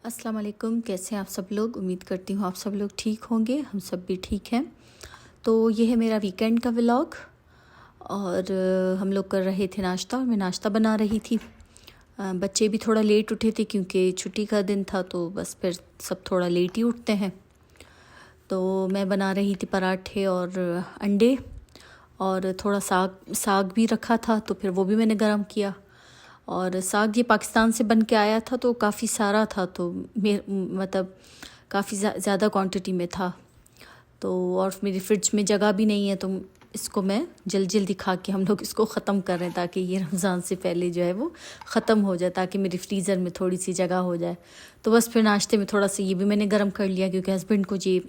अस्सलाम वालेकुम। कैसे हैं आप सब लोग? उम्मीद करती हूँ आप सब लोग ठीक होंगे। हम सब भी ठीक हैं। तो ये है मेरा वीकेंड का व्लॉग और हम लोग कर रहे थे नाश्ता और मैं नाश्ता बना रही थी। बच्चे भी थोड़ा लेट उठे थे क्योंकि छुट्टी का दिन था, तो बस फिर सब थोड़ा लेट ही उठते हैं। तो मैं बना रही थी पराठे और अंडे और थोड़ा साग भी रखा था, तो फिर वो भी मैंने गरम किया। और साग ये पाकिस्तान से बन के आया था, तो काफ़ी सारा था, तो मतलब काफ़ी ज़्यादा क्वांटिटी में था। तो और मेरी फ्रिज में जगह भी नहीं है, तो इसको मैं जल्दी खा के हम लोग इसको ख़त्म कर रहे हैं ताकि ये रमज़ान से पहले जो है वो ख़त्म हो जाए, ताकि मेरी फ्रीज़र में थोड़ी सी जगह हो जाए। तो बस फिर नाश्ते में थोड़ा सा ये भी मैंने गर्म कर लिया क्योंकि हस्बैंड को ये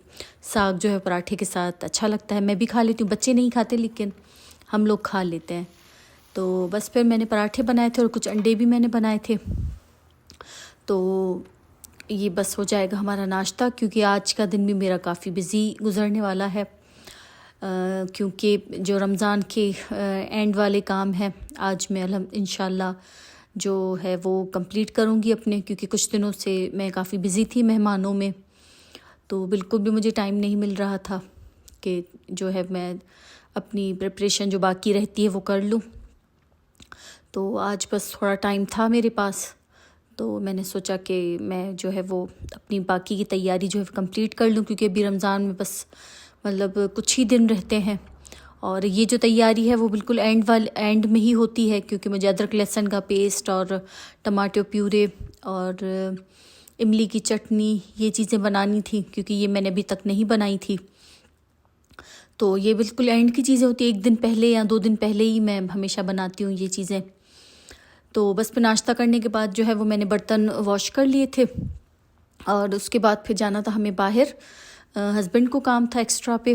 साग जो है पराठे के साथ अच्छा लगता है। मैं भी खा लेती हूँ, बच्चे नहीं खाते लेकिन हम लोग खा लेते हैं। तो बस फिर मैंने पराठे बनाए थे और कुछ अंडे भी मैंने बनाए थे। तो ये बस हो जाएगा हमारा नाश्ता, क्योंकि आज का दिन भी मेरा काफ़ी बिज़ी गुज़रने वाला है, क्योंकि जो रमज़ान के एंड वाले काम हैं आज मैं इंशाल्लाह जो है वो कंप्लीट करूँगी अपने, क्योंकि कुछ दिनों से मैं काफ़ी बिज़ी थी मेहमानों में, तो बिल्कुल भी मुझे टाइम नहीं मिल रहा था कि जो है मैं अपनी प्रिपरेशन जो बाकी रहती है वो कर लूँ। तो आज बस थोड़ा टाइम था मेरे पास, तो मैंने सोचा कि मैं जो है वो अपनी बाकी की तैयारी जो है कंप्लीट कर लूँ, क्योंकि अभी रमज़ान में बस मतलब कुछ ही दिन रहते हैं। और ये जो तैयारी है वो बिल्कुल एंड में ही होती है, क्योंकि मुझे अदरक लहसुन का पेस्ट और टमाटो प्यूरे और इमली की चटनी ये चीज़ें बनानी थी, क्योंकि ये मैंने अभी तक नहीं बनाई थी। तो ये बिल्कुल एंड की चीज़ें होती है, 1 दिन पहले या 2 दिन पहले ही मैं हमेशा बनाती हूँ ये चीज़ें। तो बस फिर नाश्ता करने के बाद जो है वो मैंने बर्तन वॉश कर लिए थे और उसके बाद फिर जाना था हमें बाहर। हस्बैंड को काम था एक्स्ट्रा पे,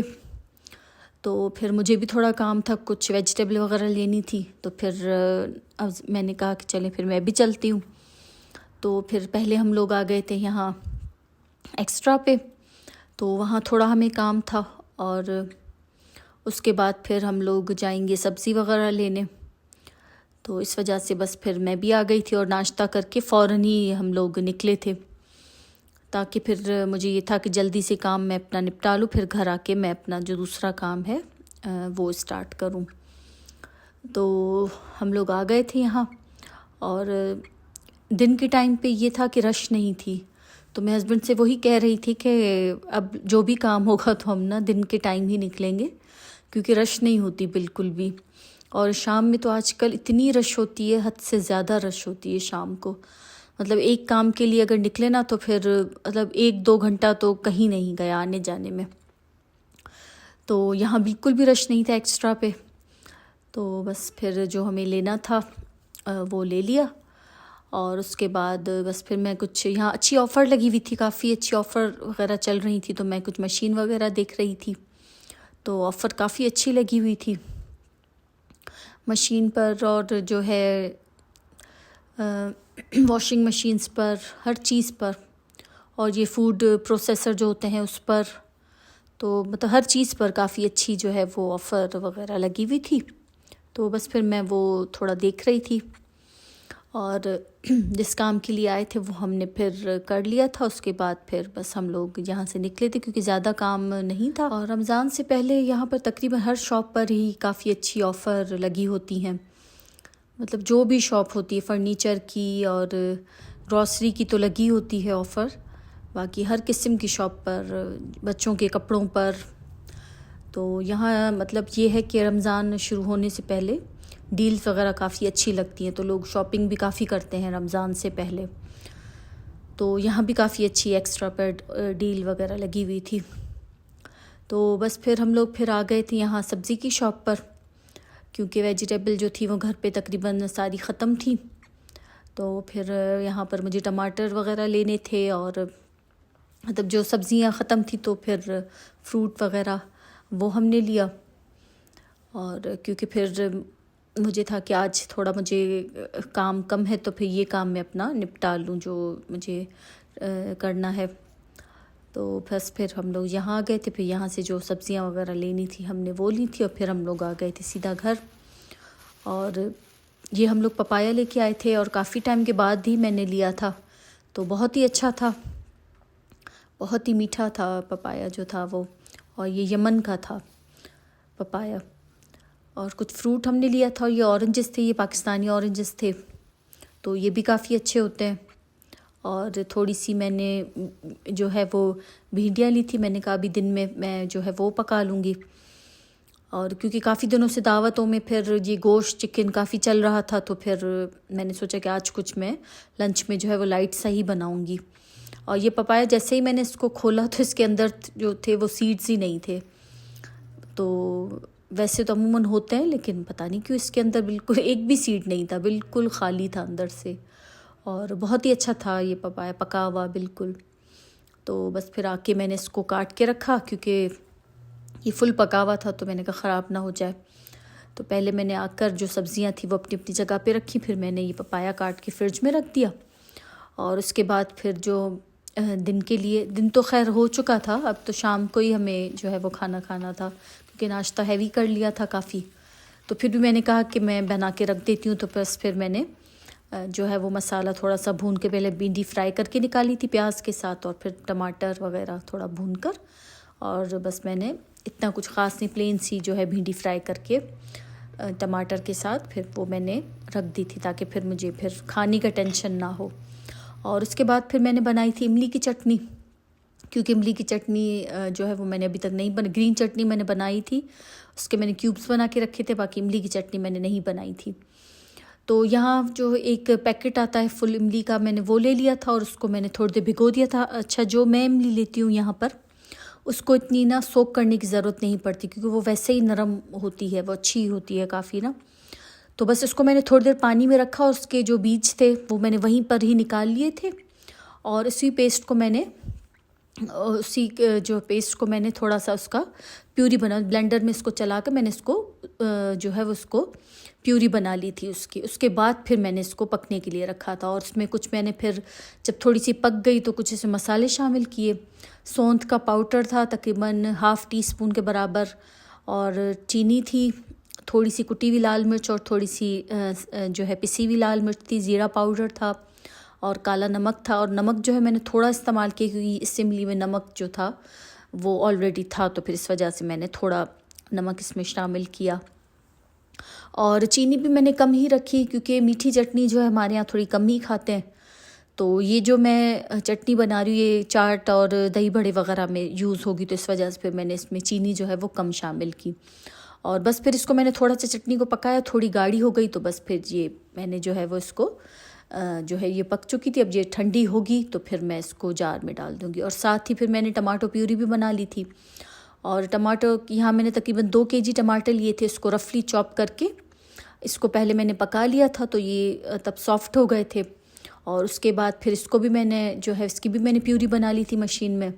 तो फिर मुझे भी थोड़ा काम था, कुछ वेजिटेबल वगैरह लेनी थी। तो फिर अब मैंने कहा कि चलें फिर मैं भी चलती हूँ। तो फिर पहले हम लोग आ गए थे यहाँ एक्स्ट्रा पे, तो वहाँ थोड़ा हमें काम था और उसके बाद फिर हम लोग जाएंगे सब्ज़ी वगैरह लेने। तो इस वजह से बस फिर मैं भी आ गई थी और नाश्ता करके फ़ौरन ही हम लोग निकले थे, ताकि फिर मुझे ये था कि जल्दी से काम मैं अपना निपटा लूँ, फिर घर आके मैं अपना जो दूसरा काम है वो स्टार्ट करूँ। तो हम लोग आ गए थे यहाँ और दिन के टाइम पे ये था कि रश नहीं थी, तो मैं हस्बैंड से वही कह रही थी कि अब जो भी काम होगा तो हम ना दिन के टाइम ही निकलेंगे, क्योंकि रश नहीं होती बिल्कुल भी। और शाम में तो आजकल इतनी रश होती है, हद से ज़्यादा रश होती है शाम को। मतलब एक काम के लिए अगर निकले ना तो फिर मतलब 1-2 घंटा तो कहीं नहीं गया आने जाने में। तो यहाँ बिल्कुल भी रश नहीं था एक्स्ट्रा पे। तो बस फिर जो हमें लेना था वो ले लिया और उसके बाद बस फिर मैं कुछ यहाँ अच्छी ऑफ़र लगी हुई थी, काफ़ी अच्छी ऑफ़र वगैरह चल रही थी, तो मैं कुछ मशीन वगैरह देख रही थी। तो ऑफ़र काफ़ी अच्छी लगी हुई थी मशीन पर, और जो है वॉशिंग मशीन्स पर, हर चीज़ पर, और ये फूड प्रोसेसर जो होते हैं उस पर, तो मतलब हर चीज़ पर काफ़ी अच्छी जो है वो ऑफ़र वगैरह लगी हुई थी। तो बस फिर मैं वो थोड़ा देख रही थी और जिस काम के लिए आए थे वो हमने फिर कर लिया था। उसके बाद फिर बस हम लोग यहाँ से निकले थे, क्योंकि ज़्यादा काम नहीं था। और रमज़ान से पहले यहाँ पर तकरीबन हर शॉप पर ही काफ़ी अच्छी ऑफ़र लगी होती हैं, मतलब जो भी शॉप होती है, फ़र्नीचर की और ग्रॉसरी की तो लगी होती है ऑफ़र, बाकी हर किस्म की शॉप पर, बच्चों के कपड़ों पर। तो यहाँ मतलब ये है कि रमज़ान शुरू होने से पहले डील्स वगैरह काफ़ी अच्छी लगती हैं, तो लोग शॉपिंग भी काफ़ी करते हैं रमज़ान से पहले। तो यहाँ भी काफ़ी अच्छी एक्स्ट्रा पर डील वगैरह लगी हुई थी। तो बस फिर हम लोग फिर आ गए थे यहाँ सब्ज़ी की शॉप पर, क्योंकि वेजिटेबल जो थी वो घर पे तकरीबन सारी ख़त्म थी। तो फिर यहाँ पर मुझे टमाटर वगैरह लेने थे और मतलब जो सब्ज़ियाँ ख़त्म थी, तो फिर फ्रूट वगैरह वो हमने लिया। और क्योंकि फिर मुझे था कि आज थोड़ा मुझे काम कम है, तो फिर ये काम मैं अपना निपटा लूँ जो मुझे करना है। तो बस फिर हम लोग यहाँ आ गए थे, फिर यहाँ से जो सब्ज़ियाँ वगैरह लेनी थी हमने वो ली थी और फिर हम लोग आ गए थे सीधा घर। और ये हम लोग पपाया लेके आए थे और काफ़ी टाइम के बाद ही मैंने लिया था, तो बहुत ही अच्छा था, बहुत ही मीठा था पपाया जो था वो। और ये यमन का था पपाया। और कुछ फ्रूट हमने लिया था, और ये ऑरेंजेस थे, ये पाकिस्तानी ऑरेंजेस थे, तो ये भी काफ़ी अच्छे होते हैं। और थोड़ी सी मैंने जो है वो भिंडियाँ ली थी, मैंने कहा अभी दिन में मैं जो है वो पका लूँगी। और क्योंकि काफ़ी दिनों से दावतों में फिर ये गोश्त चिकन काफ़ी चल रहा था, तो फिर मैंने सोचा कि आज कुछ मैं लंच में जो है वो लाइट सा ही बनाऊँगी। और ये पपाया जैसे ही मैंने इसको खोला तो इसके अंदर जो थे वो सीड्स ही नहीं थे। तो वैसे तो अमूमन होते हैं, लेकिन पता नहीं क्यों इसके अंदर बिल्कुल एक भी सीड नहीं था, बिल्कुल खाली था अंदर से। और बहुत ही अच्छा था ये पपाया, पका हुआ बिल्कुल। तो बस फिर आके मैंने इसको काट के रखा, क्योंकि ये फुल पका हुआ था, तो मैंने कहा ख़राब ना हो जाए। तो पहले मैंने आकर जो सब्ज़ियाँ थी वो अपनी अपनी जगह पे रखी, फिर मैंने ये पपाया काट के फ्रिज में रख दिया। और उसके बाद फिर जो दिन के लिए, दिन तो खैर हो चुका था, अब तो शाम को ही हमें जो है वो खाना खाना था, क्योंकि नाश्ता हैवी कर लिया था काफ़ी। तो फिर भी मैंने कहा कि मैं बना के रख देती हूँ। तो बस फिर मैंने जो है वो मसाला थोड़ा सा भून के, पहले भिंडी फ्राई करके निकाली थी प्याज के साथ, और फिर टमाटर वगैरह थोड़ा भून कर, और बस मैंने इतना कुछ ख़ास नहीं, प्लेन सी जो है भिंडी फ्राई करके टमाटर के साथ फिर वो मैंने रख दी थी, ताकि फिर मुझे फिर खाने का टेंशन ना हो। और उसके बाद फिर मैंने बनाई थी इमली की चटनी, क्योंकि इमली की चटनी जो है वो मैंने अभी तक नहीं ग्रीन चटनी मैंने बनाई थी, उसके मैंने क्यूब्स बना के रखे थे, बाकी इमली की चटनी मैंने नहीं बनाई थी। तो यहाँ जो एक पैकेट आता है फुल इमली का, मैंने वो ले लिया था, और उसको मैंने थोड़ी देर भिगो दिया था। अच्छा, जो मैं इमली लेती हूँ यहाँ पर, उसको इतनी ना सोक करने की ज़रूरत नहीं पड़ती, क्योंकि वो वैसे ही नरम होती है, वो अच्छी होती है काफ़ी ना। तो बस इसको मैंने थोड़ी देर पानी में रखा, और उसके जो बीज थे वो मैंने वहीं पर ही निकाल लिए थे। और उसी पेस्ट को मैंने थोड़ा सा उसका प्यूरी बना, ब्लेंडर में इसको चला कर मैंने इसको जो है वो उसको प्यूरी बना ली थी उसकी। उसके बाद फिर मैंने इसको पकने के लिए रखा था, और उसमें कुछ मैंने फिर जब थोड़ी सी पक गई तो कुछ इसमें मसाले शामिल किए। सौंठ का पाउडर था तकरीबन ½ टीस्पून के बराबर, और चीनी थी, थोड़ी सी कुटी हुई लाल मिर्च, और थोड़ी सी जो है पिसी हुई लाल मिर्च थी, ज़ीरा पाउडर था, और काला नमक था। और नमक जो है मैंने थोड़ा इस्तेमाल किया, क्योंकि इस इमली में नमक जो था वो ऑलरेडी था, तो फिर इस वजह से मैंने थोड़ा नमक इसमें शामिल किया। और चीनी भी मैंने कम ही रखी, क्योंकि मीठी चटनी जो है हमारे यहाँ थोड़ी कम ही खाते हैं। तो ये जो मैं चटनी बना रही हूँ ये चाट और दही बड़े वगैरह में यूज़ होगी, तो इस वजह से फिर मैंने इसमें चीनी जो है वो कम शामिल की। और बस फिर इसको मैंने थोड़ा सा चटनी को पकाया, थोड़ी गाढ़ी हो गई, तो बस फिर ये मैंने जो है वो इसको जो है ये पक चुकी थी। अब ये ठंडी होगी तो फिर मैं इसको जार में डाल दूँगी। और साथ ही फिर मैंने टमाटो प्यूरी भी बना ली थी। और टमाटो यहाँ मैंने तकरीबन 2 kg टमाटर लिए थे, इसको रफली चॉप करके इसको पहले मैंने पका लिया था, तो ये तब सॉफ्ट हो गए थे। और उसके बाद फिर इसको भी मैंने जो है इसकी भी मैंने प्यूरी बना ली थी मशीन में,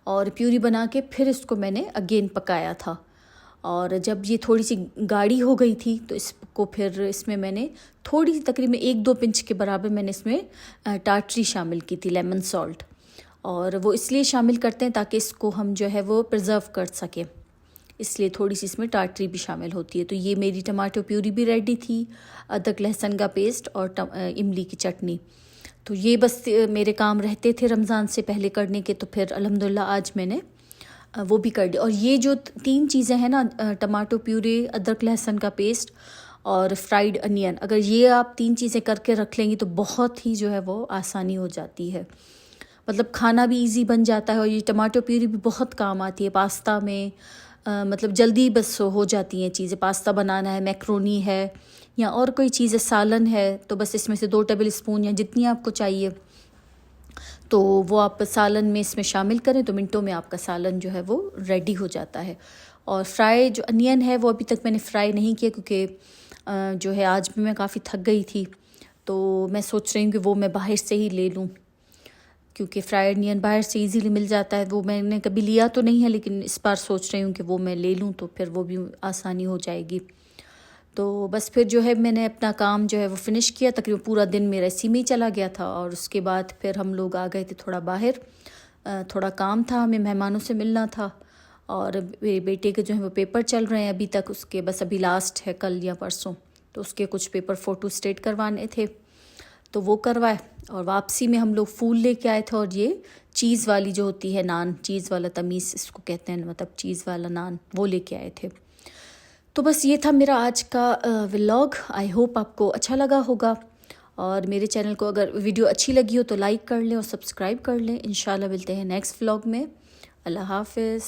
और प्यूरी बना के फिर इसको मैंने अगेन पकाया था। और जब ये थोड़ी सी गाढ़ी हो गई थी तो इसको फिर इसमें मैंने थोड़ी सी तकरीबन 1-2 पिंच के बराबर मैंने इसमें टाटरी शामिल की थी, लेमन सॉल्ट। और वो इसलिए शामिल करते हैं ताकि इसको हम जो है वो प्रिजर्व कर सकें, इसलिए थोड़ी सी इसमें टाटरी भी शामिल होती है। तो ये मेरी टमाटो प्यूरी भी रेडी थी, अदरक लहसुन का पेस्ट और इमली की चटनी। तो ये बस मेरे काम रहते थे रमज़ान से पहले करने के, तो फिर अल्हम्दुलिल्लाह आज मैंने वो भी कर दिया। और ये जो 3 चीज़ें हैं ना, टमाटो प्यूरी, अदरक लहसुन का पेस्ट और फ्राइड अनियन, अगर ये आप 3 चीज़ें करके रख लेंगी तो बहुत ही जो है वो आसानी हो जाती है, मतलब खाना भी इजी बन जाता है। और ये टमाटो प्यूरी भी बहुत काम आती है पास्ता में, मतलब जल्दी बस हो जाती हैं चीज़ें। पास्ता बनाना है, मैक्रोनी है, या और कोई चीज़ है, सालन है, तो बस इसमें से 2 टेबल स्पून या जितनी आपको चाहिए तो वो आप सालन में इसमें शामिल करें, तो मिनटों में आपका सालन जो है वो रेडी हो जाता है। और फ्राई जो अनियन है वो अभी तक मैंने फ्राई नहीं किया, क्योंकि जो है आज भी मैं काफ़ी थक गई थी, तो मैं सोच रही हूँ कि वो मैं बाहर से ही ले लूँ, क्योंकि फ्राइड अनियन बाहर से इजीली मिल जाता है। वो मैंने कभी लिया तो नहीं है, लेकिन इस बार सोच रही हूँ कि वो मैं ले लूँ, तो फिर वो भी आसानी हो जाएगी। तो बस फिर जो है मैंने अपना काम जो है वो फ़िनिश किया, तकरीबन पूरा दिन मेरा इसी में ही चला गया था। और उसके बाद फिर हम लोग आ गए थे थोड़ा बाहर, थोड़ा काम था, हमें मेहमानों से मिलना था। और मेरे बेटे के जो है वो पेपर चल रहे हैं अभी तक, उसके बस अभी लास्ट है कल या परसों, तो उसके कुछ पेपर फ़ोटो स्टेट करवाने थे, तो वो करवाए। और वापसी में हम लोग फूल लेके आए थे, और ये चीज़ वाली जो होती है नान, चीज़ वाला तमीज़ इसको कहते हैं, मतलब चीज़ वाला नान, वो लेके आए थे। तो बस ये था मेरा आज का व्लॉग। आई होप आपको अच्छा लगा होगा, और मेरे चैनल को अगर वीडियो अच्छी लगी हो तो लाइक कर लें और सब्सक्राइब कर लें। इंशाल्लाह मिलते हैं नेक्स्ट व्लॉग में। अल्लाह हाफ़िज़।